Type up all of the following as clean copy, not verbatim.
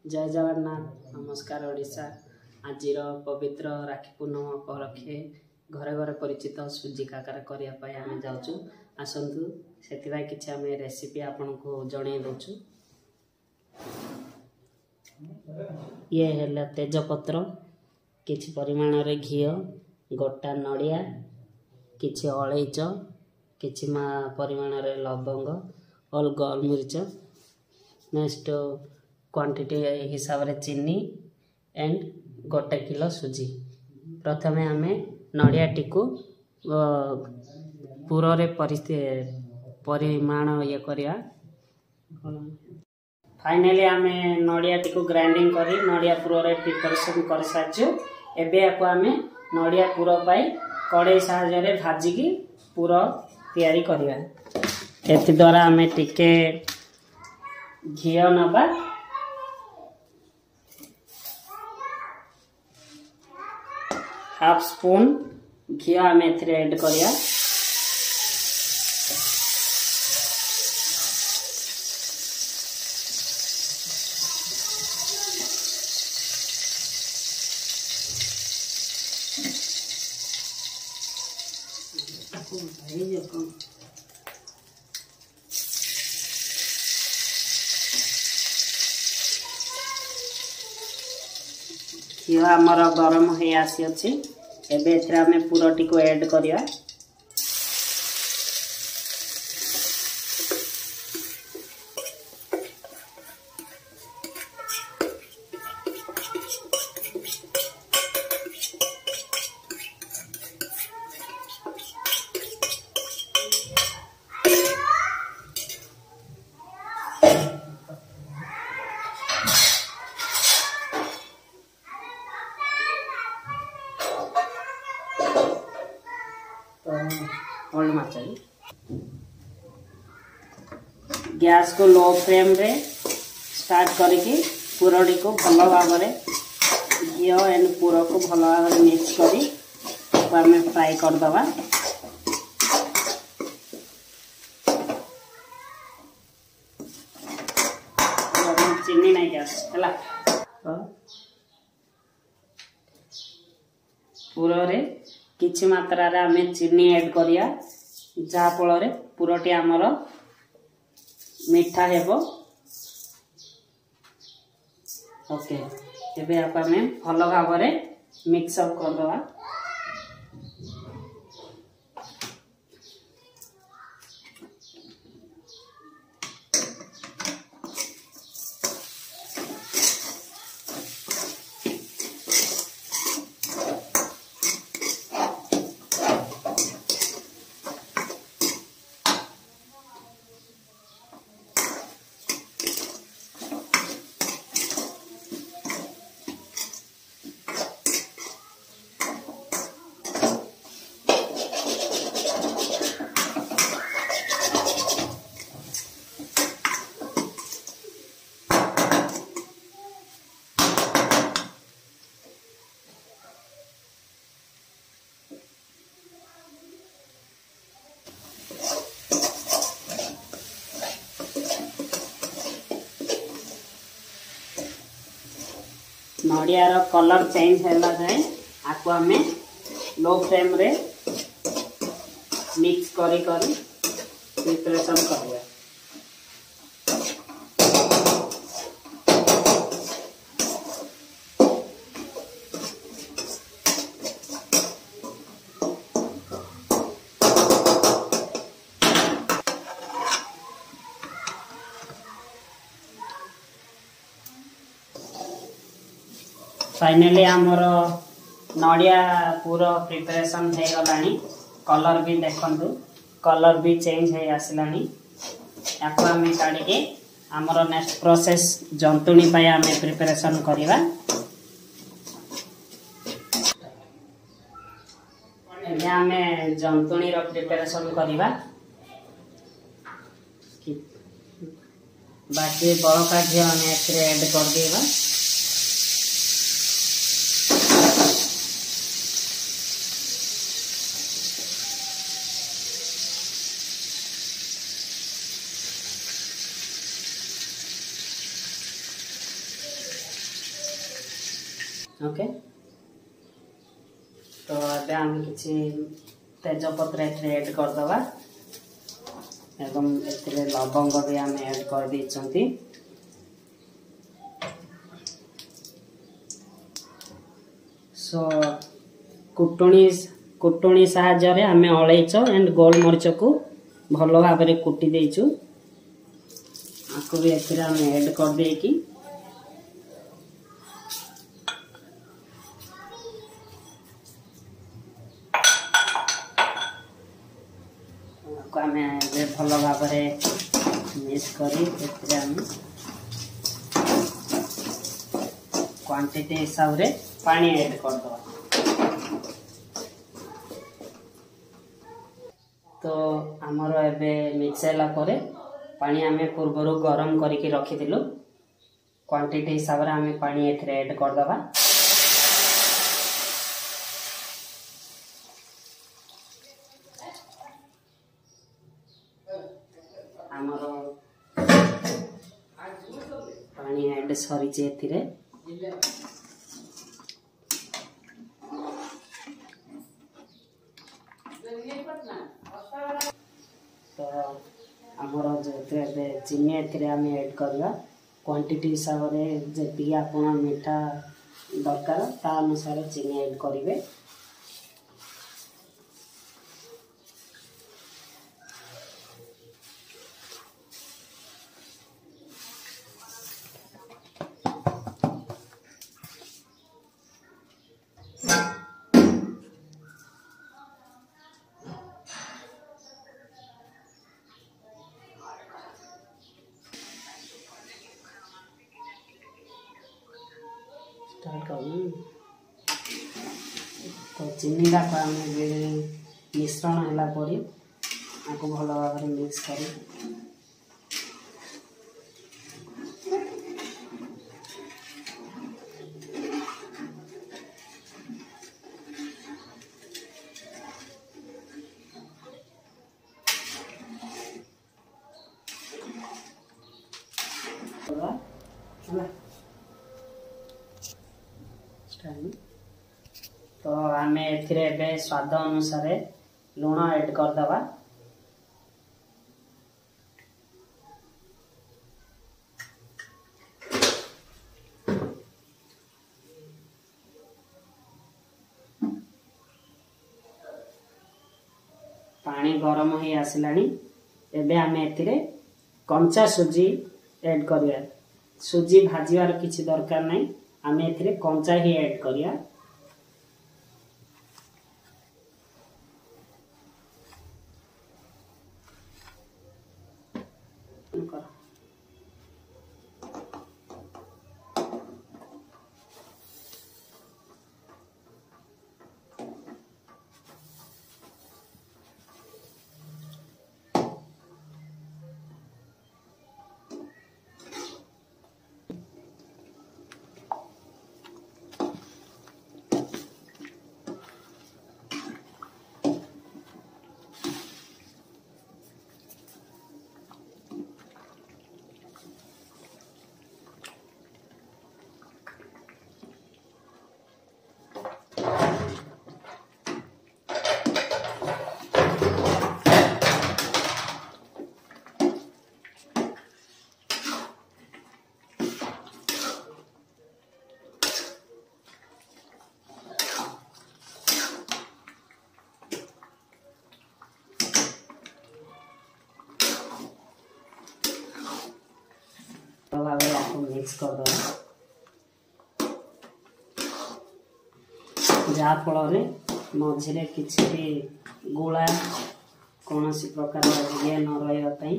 जय जगन्नाथ नमस्कार ओडिशा आज पवित्र राखी पूर्णिमा उपलक्षे घरे घरे परिचित सुजी काकरा करने आम जाऊँ आसतु से किसी आम रेसिपी आपण को जन दौचु। ये है तेजपत्र किछि परिमाण रे घी गोटा नड़िया किछि अलैच किछि परिमाण रे लवंग और गोलमरीच नेक्स्ट क्वांटिटी हिसाब रे चीनी एंड गोटे किलो सुजी। प्रथमे आमे नड़िया टिकु पूरे परिमाण ये करिया। फाइनली आमे नड़िया टिकु ग्राइंडिंग करी नड़िया पूरा रे प्रिपरेशन कर साजु। एबे आको आमे नड़िया पूरा पाई कड़े साहाय्य रे भाजिकी पूरा तैयारी करिया। एथि द्वारा आमे टिके घी नबा हाफ स्पून घी आम एड करिया। घी आमर गरम हो आसी अच्छी एबे आमे पूरटी को ऐड करिया। गैस को लो फ्लेम रे स्टार्ट करके पूरटी को भल भाव घी एंड पूर को भल भाव मिक्स करी आम फ्राई करदबा। चीनी नहीं गैस है पूरा रे किछि मात्रा रे आमे चीनी ऐड करिया जहा फल रे पूरटी आमर मीठा हेबो। ओके एबे आपा में भल भाव रे मिक्स अप कर दवा। नड़ियार कलर चेंज हैला जाए आपको हमें लो फ्लेम रे मिक्स करी करी प्रिपरेशन करिया। फाइनली आमर नड़िया पूरा प्रिपरेशन हो गलानी। कलर भी देखंतु कलर भी चेंज हो आसलानी। याको आमे काढी के आमर नेक्स्ट प्रोसेस जंतुणी पाई आमे प्रिपरेशन करिवा। एबे आमे जंतुणी रो प्रिपरेशन करिवा। बाकी बड़का घी आमे ऐड कर देबा। ओके तो ଏବେ ଆମେ କିଛି तेजपत्र ऐड करदवा एवं एथिरे लवंग भी आम ऐड कर देइछंती। सो कुटुणी साहाय्य आम अलैच एंड गोलमरीच को भल भाव में कुटी देइछु आपको भी एथिरे आम ऐड कर देकी भल भाव मिक्स करी क्वांटिटी हिसाब रे पानी ऐड कर दो। तो आमर एबे मिक्स हैला परे पानी आमे पूर्वरु गरम करके रखिदिलु क्वांटिटी हिसाब रे आमे पानी एथरे ऐड कर दबा। आमर पानी ऐड सरी एथिरे तो आमर जेते चीनी एथिरे आमे ऐड करवा क्वांटिटी हिसाब रे जेती आपण मीठा दरकार ता अनुसार चीनी ऐड करिवे। तो चीनी का मिश्रण है आपको भल भाव में मिक्स कर तो आम ए स्वाद अनुसार लुण ऐड करदवा। पानी गरम हो आसलानी एबे आम ए कंचा सुजी ऐड करिया। सुजी भाजवार किसी दरकार नहीं आम ए कंचा ही ऐड करिया। मिक्स कर दो जहाँ फल मझे किसी भी गोला कौन सी प्रकार ये न रही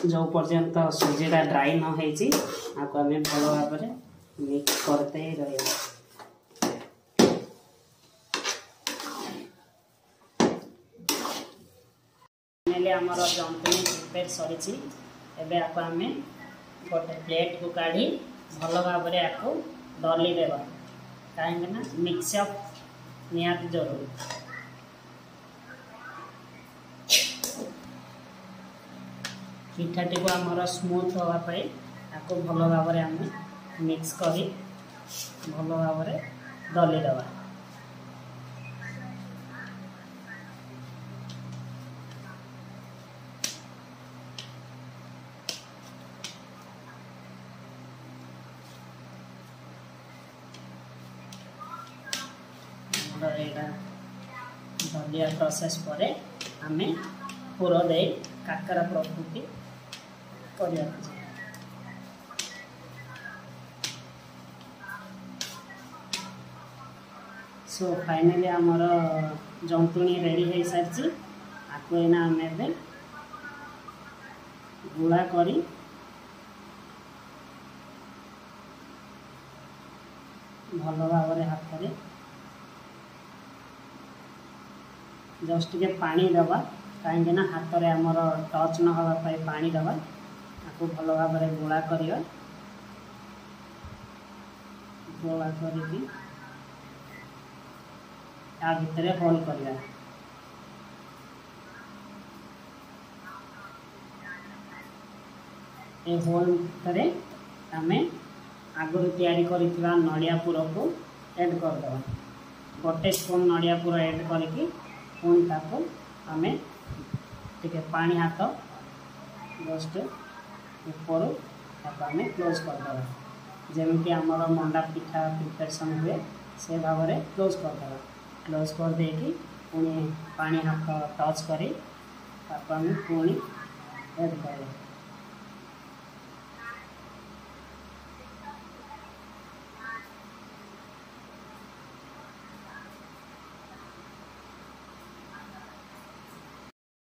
जो पर्यंत सुजीटा ड्राई न होती आपको आम भल भाव में मिक्स करते ही रही। आमर जंतुनी प्रिपेयर सरी एबे आपको आम गोटे प्लेट को काढ़ी भल भाव में आपको दली देवा कहीं मिक्सअप निहाती जरूरी। पिठाटी को आमर स्मूथ होगापाई आपको भल भाव में आम मिक्स करी भल भाव दली दवा। दलिया प्रोसेस पर आम पुर दे काकरा प्रस्तुति कर। सो फाइनली आमर जंतुणी रेडी हो सारी। आपको एना आम गुड़ा करी भल भाव हाथ में जस्ट टे पानी दबा कहीं हाथ में आमर टच न होगा पानी दबा। आपको भल भाव गुड़ा करवा गोला करके आ भितर होल करवा। ए होल भितर आम आगुरी तैयारी करिथिबा नड़िया पुर को ऐड करदे। गोटे स्पून नड़िया पुर ऐड करके पुणी ताको आम टे पानी हाथ जस्ट ऊपर आम क्लोज करदे। जमीक आमर मंडा पिठा प्रिपरेशन हुए से भाव में क्लोज करदे। क्लोज कर देकी पुणी पानी हाथ टच कर आम पुणी ऐड कर।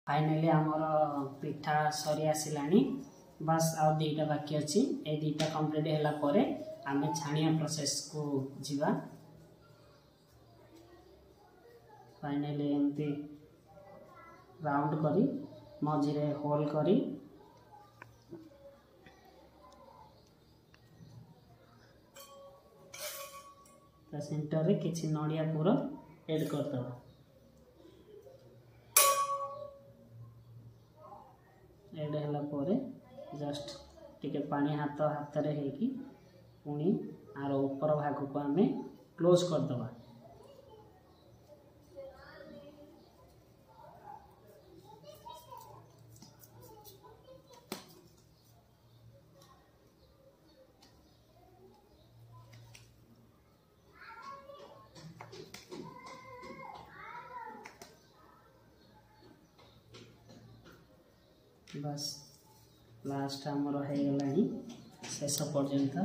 फाइनली आमर पिठा सरी आसलानी। बस आउ दुईटा बाकी अच्छी। ए दुईटा कंप्लीट होला परे आम छाणिया प्रोसेस को जीवा। फाइनली एमती राउंड करी मझिरे होल करी सेंटर रे किछि नड़िया पुर ऐड करदो। ऐड होला परे जस्ट टिके पानी हाथ हाथ रे हेकी पुणी आर ऊपर भाग को आम क्लोज करदबा। बस लास्ट आमर हो गलानी शेष पर्यंत।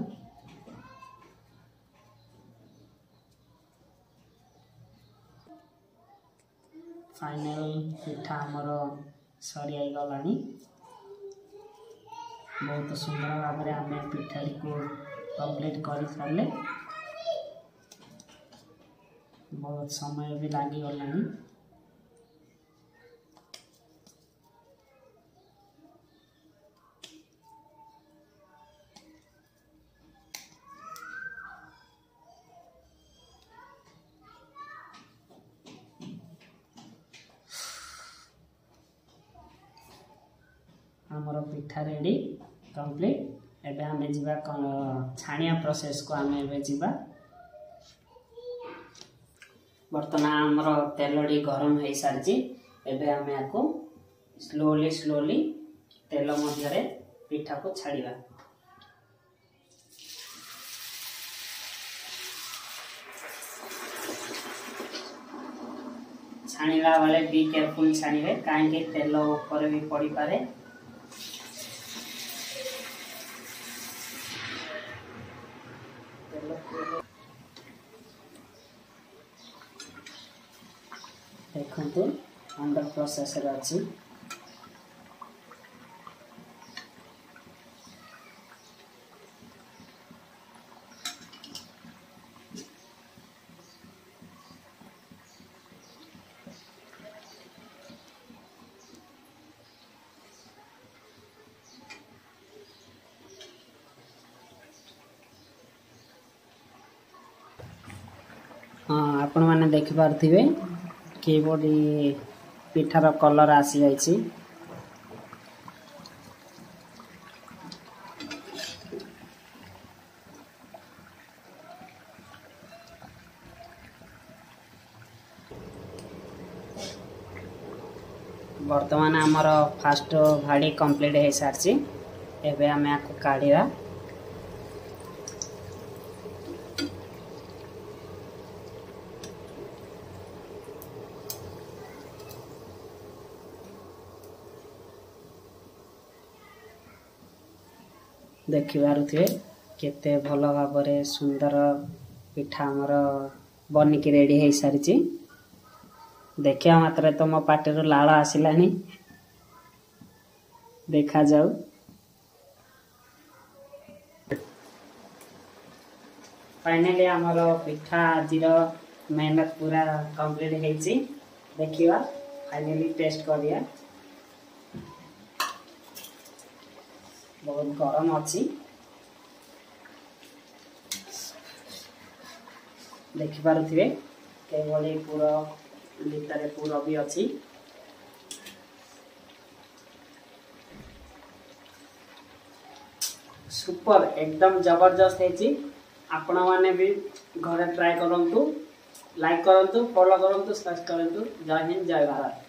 फाइनल पिठा आमर सरी आई गलानी। बहुत सुंदर भाव में आम पिठा को कंप्लीट कर सारे। बहुत समय भी लगी गलानी। आमर पिठा रेडी कंप्लीट। एबे आम जीवा छाणिया प्रोसेस को आम एबे जीवा। बर्तमान आमर तेलडी गरम हो सारी। एबे आम याको स्लोली स्लोली तेल मध्य पिठा को छाड़िबा। छाणिला बेले बी केयरफुल छाणिबे कहीं तेल ऊपर भी पड़ी पारे। देखो अंडर प्रोसेस अच्छी। हाँ आपण मैंने देखिपे कीबोर्ड पिठार कलर आसी जाइए। बर्तमान आमर फास्ट भाड़ी कंप्लीट हो सारी। एबे आम आपको काढ़ा देखिपे केते भल भाव सुंदर पिठा आमर बनिकी रेडी हो सारी। देखिया मात्र तो मो पाटर लाल आसलानी देखा जाऊ। फाइनली आमर पिठा आज मेहनत पूरा कंप्लीट होती। देखिवा फाइनली टेस्ट करिया। बहुत गरम अच्छी देखिपे केवल पूरा भितर पूरा भी अच्छी। सुपर एकदम जबरदस्त है। आपण मैंने भी घरे ट्राई करूँ। लाइक करूँ, फॉलो करूँ, सब्सक्राइब करूँ। जय हिंद, जय भारत,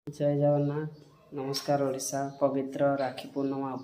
जय जगन्नाथ। नमस्कार ओडिशा। पवित्र राखी पूर्णिमा